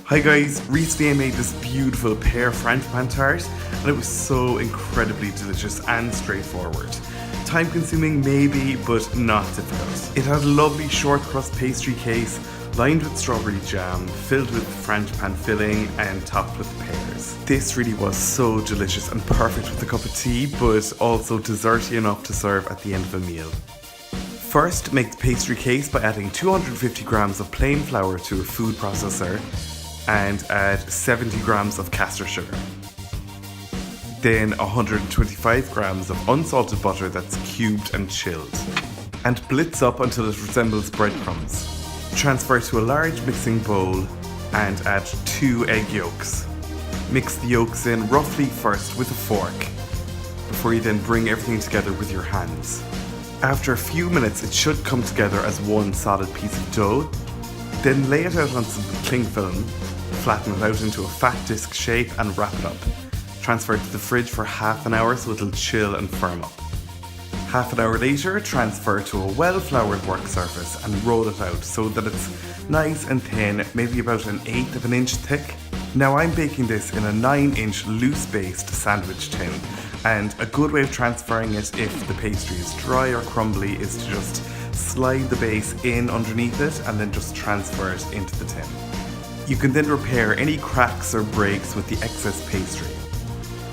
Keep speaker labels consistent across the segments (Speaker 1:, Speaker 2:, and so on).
Speaker 1: Hi guys, recently I made this beautiful pear Frangipane tart and it was so incredibly delicious and straightforward. Time consuming maybe, but not difficult. It had a lovely short crust pastry case lined with strawberry jam, filled with Frangipane filling and topped with pears. This really was so delicious and perfect with a cup of tea, but also desserty enough to serve at the end of a meal. First, make the pastry case by adding 250 grams of plain flour to a food processor and add 70 grams of caster sugar. Then 125 grams of unsalted butter that's cubed and chilled. And blitz up until it resembles breadcrumbs. Transfer to a large mixing bowl and add 2 egg yolks. Mix the yolks in roughly first with a fork, before you then bring everything together with your hands. After a few minutes it should come together as one solid piece of dough. Then lay it out on some cling film, flatten it out into a fat disc shape and wrap it up. Transfer it to the fridge for half an hour so it'll chill and firm up. Half an hour later, transfer to a well-floured work surface and roll it out so that it's nice and thin, maybe about 1/8 of an inch thick. Now I'm baking this in a 9-inch loose-based sandwich tin, and a good way of transferring it if the pastry is dry or crumbly is to just slide the base in underneath it and then just transfer it into the tin. You can then repair any cracks or breaks with the excess pastry.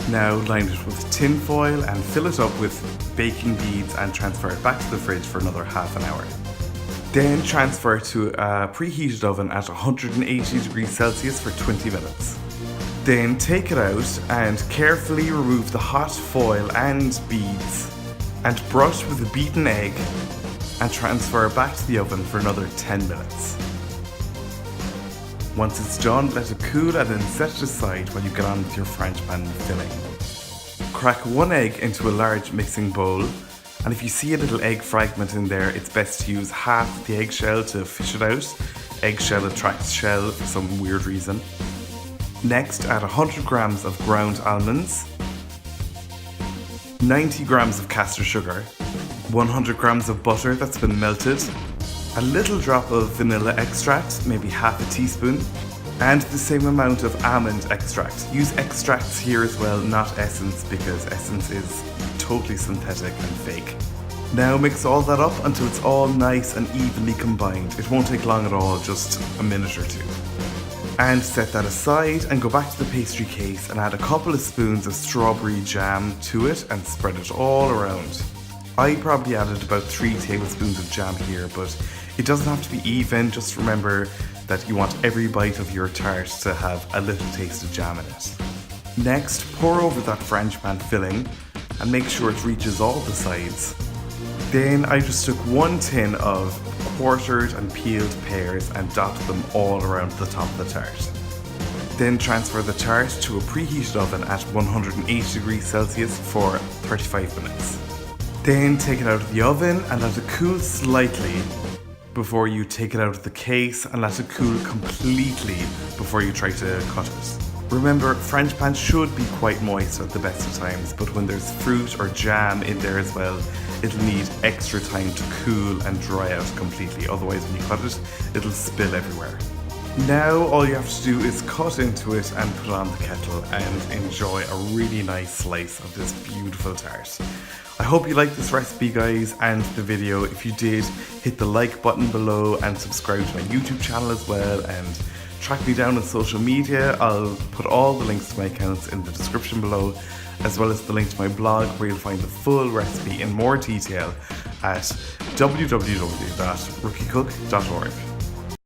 Speaker 1: Now line it with tin foil and fill it up with baking beads and transfer it back to the fridge for another half an hour. Then transfer to a preheated oven at 180 degrees Celsius for 20 minutes. Then take it out and carefully remove the hot foil and beads and brush with a beaten egg and transfer back to the oven for another 10 minutes. Once it's done, let it cool and then set it aside while you get on with your Frangipane filling. Crack 1 egg into a large mixing bowl, and if you see a little egg fragment in there, it's best to use half the eggshell to fish it out. Eggshell attracts shell for some weird reason. Next, add 100 grams of ground almonds, 90 grams of caster sugar, 100 grams of butter that's been melted, a little drop of vanilla extract, maybe half a teaspoon, and the same amount of almond extract. Use extracts here as well, not essence, because essence is totally synthetic and fake. Now mix all that up until it's all nice and evenly combined. It won't take long at all, just a minute or two. And set that aside and go back to the pastry case and add a couple of spoons of strawberry jam to it and spread it all around. I probably added about 3 tablespoons of jam here, but it doesn't have to be even. Just remember that you want every bite of your tart to have a little taste of jam in it. Next, pour over that Frangipane filling and make sure it reaches all the sides. Then I just took 1 tin of quartered and peeled pears and dotted them all around the top of the tart. Then transfer the tart to a preheated oven at 180 degrees Celsius for 35 minutes. Then take it out of the oven and let it cool slightly before you take it out of the case, and let it cool completely before you try to cut it. Remember, Frangipane should be quite moist at the best of times, but when there's fruit or jam in there as well, it'll need extra time to cool and dry out completely, otherwise when you cut it, it'll spill everywhere. Now all you have to do is cut into it and put it on the kettle and enjoy a really nice slice of this beautiful tart. I hope you liked this recipe, guys, and the video. If you did, hit the like button below and subscribe to my YouTube channel as well, and track me down on social media. I'll put all the links to my accounts in the description below, as well as the link to my blog where you'll find the full recipe in more detail at www.rookiecook.org.